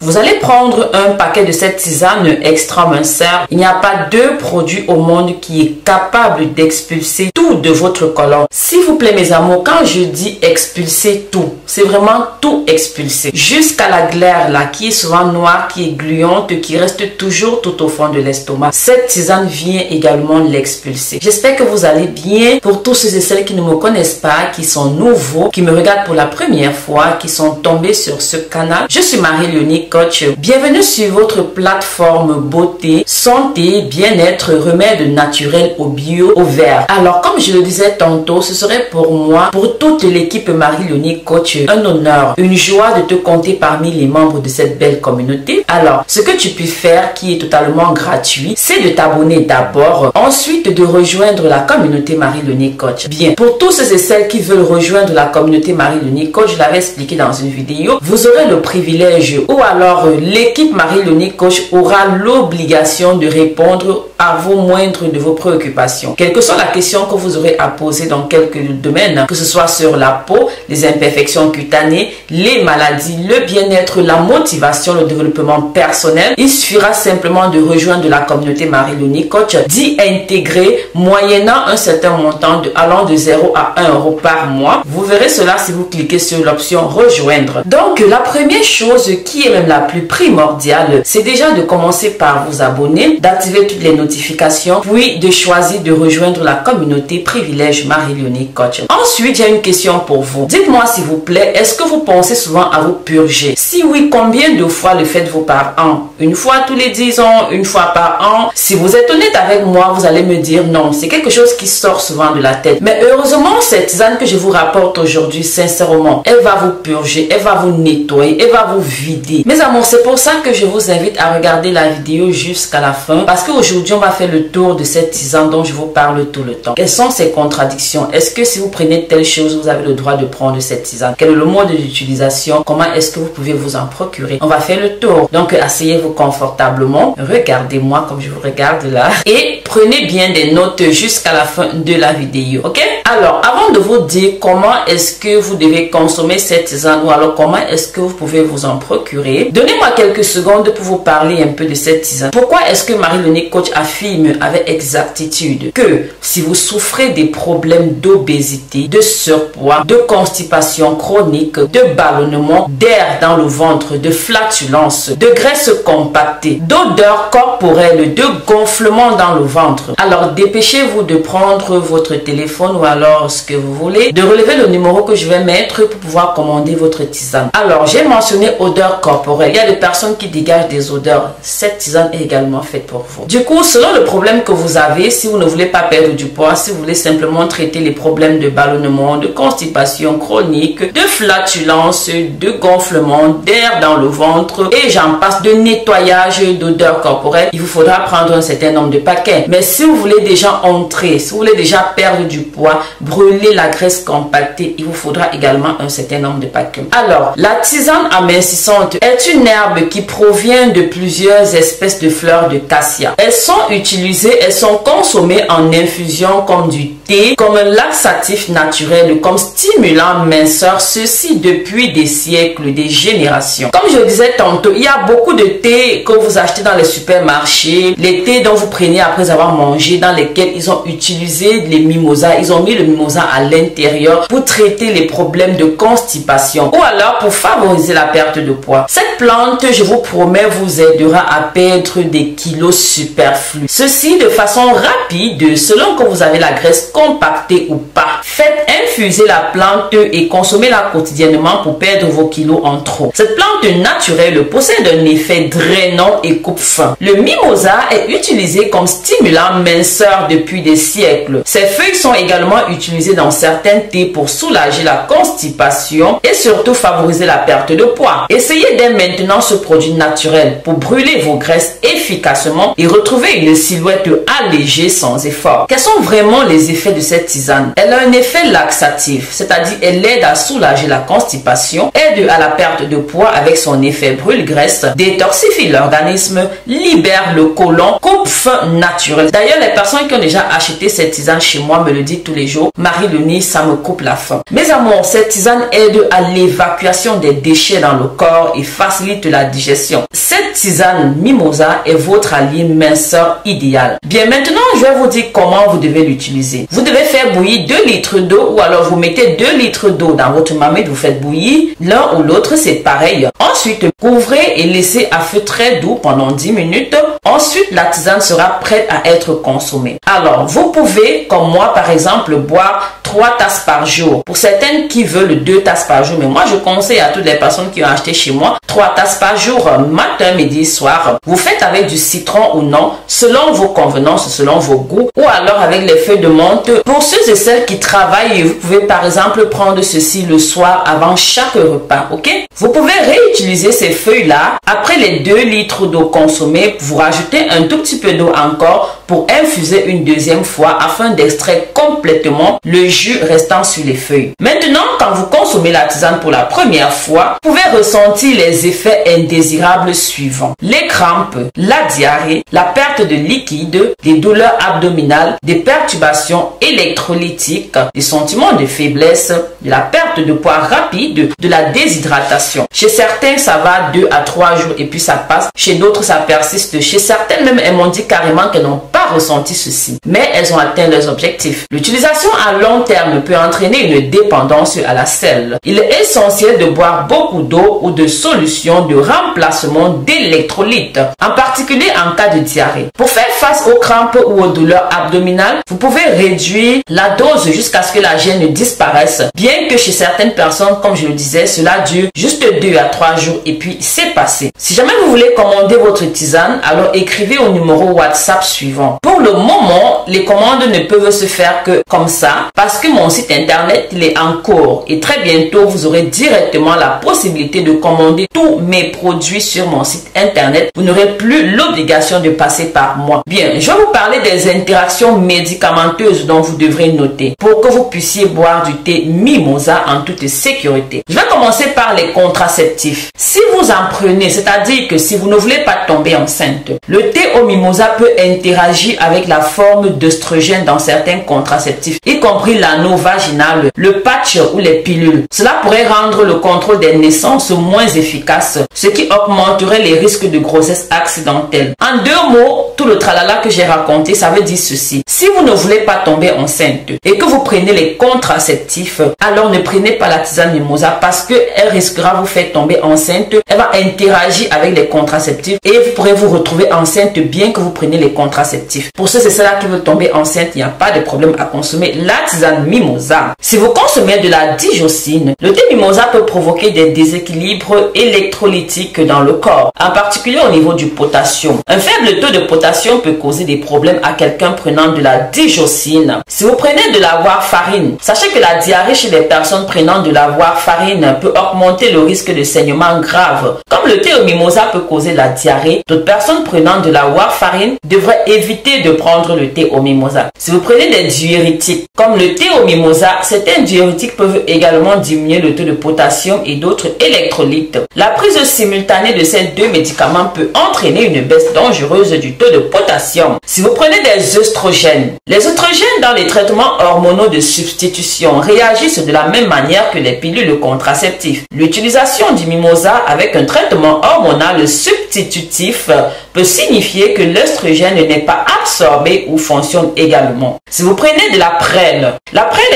Vous allez prendre un paquet de cette tisane extra minceur. Il n'y a pas deux produits au monde qui est capable d'expulser tout de votre colon. S'il vous plaît mes amours, quand je dis expulser tout, c'est vraiment tout expulser. Jusqu'à la glaire là, qui est souvent noire, qui est gluante, qui reste toujours tout au fond de l'estomac. Cette tisane vient également l'expulser. J'espère que vous allez bien. Pour tous ceux et celles qui ne me connaissent pas, qui sont nouveaux, qui me regardent pour la première fois, qui sont tombés sur ce canal, je suis Marie-Léonie Coach. Bienvenue sur votre plateforme beauté, santé, bien-être, remède naturel au bio, au vert. Alors comme je le disais tantôt, ce serait pour moi, pour toute l'équipe Marie-Léonie Coach, un honneur, une joie de te compter parmi les membres de cette belle communauté. Alors, ce que tu peux faire qui est totalement gratuit, c'est de t'abonner d'abord, ensuite de rejoindre la communauté Marie-Léonie Coach. Bien, pour tous ceux et celles qui veulent rejoindre la communauté Marie-Léonie Coach, je l'avais expliqué dans une vidéo, vous aurez le privilège ou alors l'équipe Marie-Léonie Coach aura l'obligation de répondre à vos moindres de vos préoccupations. Quelle que soit la question que vous aurez à poser dans quelques domaines, que ce soit sur la peau, les imperfections cutanées, les maladies, le bien-être, la motivation, le développement personnel, il suffira simplement de rejoindre la communauté Marie-Léonie Coach, d'y intégrer moyennant un certain montant allant de 0 à 1 euro par mois. Vous verrez cela si vous cliquez sur l'option rejoindre. Donc la première chose qui est même la plus primordiale, c'est déjà de commencer par vous abonner, d'activer toutes les notifications, puis de choisir de rejoindre la communauté privilège Marie-Léonie Coach. Ensuite, j'ai une question pour vous. Dites-moi s'il vous plaît, est-ce que vous pensez souvent à vous purger? Si oui, combien de fois le faites-vous par an? Une fois tous les 10 ans, une fois par an? Si vous êtes honnête avec moi, vous allez me dire non, c'est quelque chose qui sort souvent de la tête. Mais heureusement, cette tisane que je vous rapporte aujourd'hui, sincèrement, elle va vous purger, elle va vous nettoyer, elle va vous vider. Mes amours, c'est pour ça que je vous invite à regarder la vidéo jusqu'à la fin, parce qu'aujourd'hui, on va faire le tour de cette tisane dont je vous parle tout le temps. Quelles sont ces contradictions? Est-ce que si vous prenez telle chose, vous avez le droit de prendre cette tisane? Quel est le mode d'utilisation? Comment est-ce que vous pouvez vous en procurer? On va faire le tour. Donc, asseyez-vous confortablement. Regardez-moi comme je vous regarde là. Et prenez bien des notes jusqu'à la fin de la vidéo. Ok? Alors, avant de vous dire comment est-ce que vous devez consommer cette tisane ou alors comment est-ce que vous pouvez vous en procurer, donnez-moi quelques secondes pour vous parler un peu de cette tisane. Pourquoi est-ce que Marie-Léonie Coach affirme avec exactitude que si vous souffrez des problèmes d'obésité, de surpoids, de constipation chronique, de ballonnement, d'air dans le ventre, de flatulence, de graisse compactée, d'odeur corporelle, de gonflement dans le ventre, alors dépêchez-vous de prendre votre téléphone ou alors ce que vous voulez, de relever le numéro que je vais mettre pour pouvoir commander votre tisane. Alors, j'ai mentionné odeur corporelle. Il y a des personnes qui dégagent des odeurs. Cette tisane est également faite pour vous. Du coup, selon le problème que vous avez, si vous ne voulez pas perdre du poids, si vous voulez simplement traiter les problèmes de ballonnement, de constipation chronique, de flatulence, de gonflement, d'air dans le ventre et j'en passe, de nettoyage d'odeur corporelle, il vous faudra prendre un certain nombre de paquets. Mais si vous voulez déjà entrer, si vous voulez déjà perdre du poids, brûler la graisse compactée, il vous faudra également un certain nombre de paquets. Alors, la tisane amincissante est une herbe qui provient de plusieurs espèces de fleurs de cassia. Elles sont utilisées, elles sont consommées en infusion comme du thé, comme un laxatif naturel, comme stimulant minceur, ceci depuis des siècles, des générations. Comme je le disais tantôt, il y a beaucoup de thé que vous achetez dans les supermarchés, les thés dont vous prenez après avoir mangé, dans lesquels ils ont utilisé les mimosas, ils ont mis le mimosa à l'intérieur pour traiter les problèmes de constipation ou alors pour favoriser la perte de poids. Cette plante, je vous promets, vous aidera à perdre des kilos superflus. Ceci de façon rapide, selon que vous avez la graisse compactée ou pas. Faites infuser la plante et consommez-la quotidiennement pour perdre vos kilos en trop. Cette plante naturelle possède un effet drainant et coupe-faim. Le mimosa est utilisé comme stimulant minceur depuis des siècles. Ses feuilles sont également utilisées dans certains thés pour soulager la constipation et surtout favoriser la perte de poids. Essayez dès maintenant ce produit naturel pour brûler vos graisses efficacement et retrouver une silhouette allégée sans effort. Quels sont vraiment les effets de cette tisane? Elle a un effet laxatif, c'est-à-dire elle aide à soulager la constipation, aide à la perte de poids avec son effet brûle-graisse, détoxifie l'organisme, libère le côlon, coupe-faim naturel. D'ailleurs, les personnes qui ont déjà acheté cette tisane chez moi me le disent tous les jours. jours, Marie-Léonie, ça me coupe la faim. Mes amours, cette tisane aide à l'évacuation des déchets dans le corps et facilite la digestion. Cette tisane mimosa est votre allié minceur idéal. Bien, maintenant, je vais vous dire comment vous devez l'utiliser. Vous devez faire bouillir 2 litres d'eau ou alors vous mettez 2 litres d'eau dans votre marmite, vous faites bouillir. L'un ou l'autre, c'est pareil. Ensuite, couvrez et laissez à feu très doux pendant 10 minutes. Ensuite, la tisane sera prête à être consommée. Alors, vous pouvez, comme moi par exemple, boire 3 tasses par jour. Pour certaines qui veulent 2 tasses par jour, mais moi je conseille à toutes les personnes qui ont acheté chez moi 3 tasses par jour, matin, midi, soir. Vous faites avec du citron ou non, selon vos convenances, selon vos goûts, ou alors avec les feuilles de menthe. Pour ceux et celles qui travaillent, vous pouvez par exemple prendre ceci le soir avant chaque repas, ok? Vous pouvez réutiliser ces feuilles-là après les 2 litres d'eau consommée. Vous rajoutez un tout petit peu d'eau encore pour infuser une deuxième fois afin d'extraire complètement le jus restant sur les feuilles. Maintenant, quand vous consommez la tisane pour la première fois, vous pouvez ressentir les effets indésirables suivants. Les crampes, la diarrhée, la perte de liquide, des douleurs abdominales, des perturbations électrolytiques, des sentiments de faiblesse, de la perte de poids rapide, de la déshydratation. Chez certains, ça va 2 à 3 jours et puis ça passe. Chez d'autres, ça persiste. Chez certaines, même, elles m'ont dit carrément qu'elles n'ont pas ressenti ceci. Mais elles ont atteint leurs objectifs. L'utilisation à long terme peut entraîner une dépendance à la selle. Il est essentiel de boire beaucoup d'eau ou de solutions de remplacement d'électrolytes, en particulier en cas de diarrhée. Pour faire face aux crampes ou aux douleurs abdominales, vous pouvez réduire la dose jusqu'à ce que la gêne disparaisse. Bien que chez certaines personnes, comme je le disais, cela dure juste 2 à 3 jours et puis c'est passé. Si jamais vous voulez commander votre tisane, alors écrivez au numéro WhatsApp suivant. Pour le moment, les commandes ne peuvent se faire que comme ça parce que mon site internet il est en cours et très bientôt vous aurez directement la possibilité de commander tous mes produits sur mon site internet. Vous n'aurez plus l'obligation de passer par moi. Bien, je vais vous parler des interactions médicamenteuses dont vous devrez noter pour que vous puissiez boire du thé mimosa en toute sécurité. Je vais commencer par les contraceptifs. Si vous en prenez, c'est-à-dire que si vous ne voulez pas tomber enceinte, le thé au mimosa peut interagir avec la forme d'œstrogène dans certains contraceptifs, y compris l'anneau vaginal, le patch ou les pilules. Cela pourrait rendre le contrôle des naissances moins efficace, ce qui augmenterait les risques de grossesse accidentelle. En 2 mots, tout le tralala que j'ai raconté, ça veut dire ceci. Si vous ne voulez pas tomber enceinte et que vous prenez les contraceptifs, alors ne prenez pas la tisane mimosa parce qu'elle risquera de vous faire tomber enceinte. Elle va interagir avec les contraceptifs et vous pourrez vous retrouver enceinte bien que vous preniez les contraceptifs. Pour ceux et celles qui veulent tomber enceinte, il n'y a pas de problème à consommer la tisane mimosa. Si vous consommez de la digoxine, le thé mimosa peut provoquer des déséquilibres électrolytiques dans le corps, en particulier au niveau du potassium. Un faible taux de potassium peut causer des problèmes à quelqu'un prenant de la digoxine. Si vous prenez de la warfarine, sachez que la diarrhée chez les personnes prenant de la warfarine peut augmenter le risque de saignement grave. Comme le thé au mimosa peut causer la diarrhée, d'autres personnes prenant de la warfarine devraient éviter de prendre le thé au mimosa. Si vous prenez des diurétiques, comme le thé au mimosa, certains diurétiques peuvent également diminuer le taux de potassium et d'autres électrolytes. La prise simultanée de ces 2 médicaments peut entraîner une baisse dangereuse du taux de potassium. Si vous prenez des œstrogènes, les œstrogènes dans les traitements hormonaux de substitution réagissent de la même manière que les pilules contraceptives. L'utilisation du mimosa avec un traitement hormonal substitutif peut signifier que l'œstrogène n'est pas absorbé ou fonctionne également. Si vous prenez de la prêle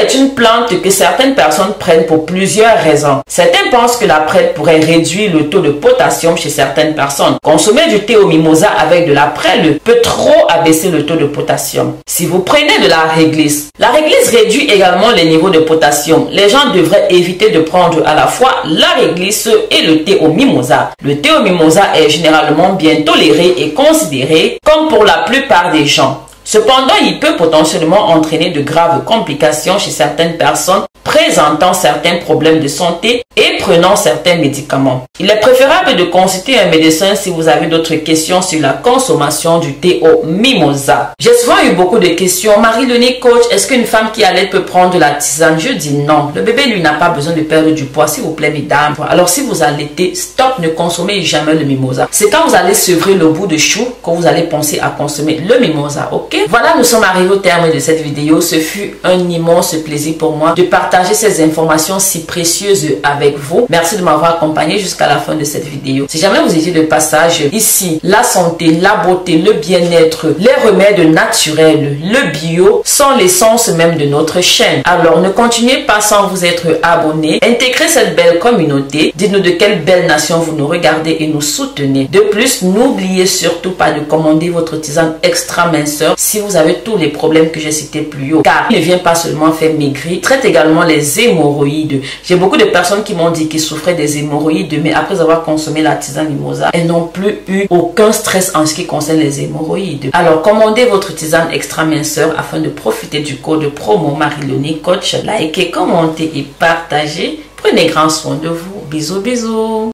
est une plante que certaines personnes prennent pour plusieurs raisons. Certains pensent que la prêle pourrait réduire le taux de potassium chez certaines personnes. Consommer du thé au mimosa avec de la prêle peut trop abaisser le taux de potassium. Si vous prenez de la réglisse réduit également les niveaux de potassium. Les gens devraient éviter de prendre à la fois la réglisse et le thé au mimosa. Le thé au mimosa est généralement bien toléré et considéré comme pour la plupart des gens. Cependant, il peut potentiellement entraîner de graves complications chez certaines personnes présentant certains problèmes de santé et prenant certains médicaments. Il est préférable de consulter un médecin si vous avez d'autres questions sur la consommation du thé au mimosa. J'ai souvent eu beaucoup de questions. Marie-Léonie, coach, est-ce qu'une femme qui allait peut prendre de la tisane? Je dis non. Le bébé, lui, n'a pas besoin de perdre du poids, s'il vous plaît, mesdames. Alors, si vous allaitez, stop, ne consommez jamais le mimosa. C'est quand vous allez sevrer le bout de chou que vous allez penser à consommer le mimosa, ok? voilà, nous sommes arrivés au terme de cette vidéo. Ce fut un immense plaisir pour moi de partager ces informations si précieuses avec vous. Merci de m'avoir accompagné jusqu'à la fin de cette vidéo. Si jamais vous étiez de passage ici, la santé, la beauté, le bien-être, les remèdes naturels, le bio sont l'essence même de notre chaîne. Alors ne continuez pas sans vous être abonné. Intégrez cette belle communauté. Dites-nous de quelle belle nation vous nous regardez et nous soutenez. De plus, n'oubliez surtout pas de commander votre tisane extra minceur si vous avez tous les problèmes que j'ai cités plus haut, car il ne vient pas seulement faire maigrir, il traite également les hémorroïdes. J'ai beaucoup de personnes qui m'ont dit qu'ils souffraient des hémorroïdes, mais après avoir consommé la tisane mimosa, elles n'ont plus eu aucun stress en ce qui concerne les hémorroïdes. Alors commandez votre tisane extra minceur afin de profiter du code promo Mariloni Coach. Likez, commentez et partagez. Prenez grand soin de vous. Bisous, bisous.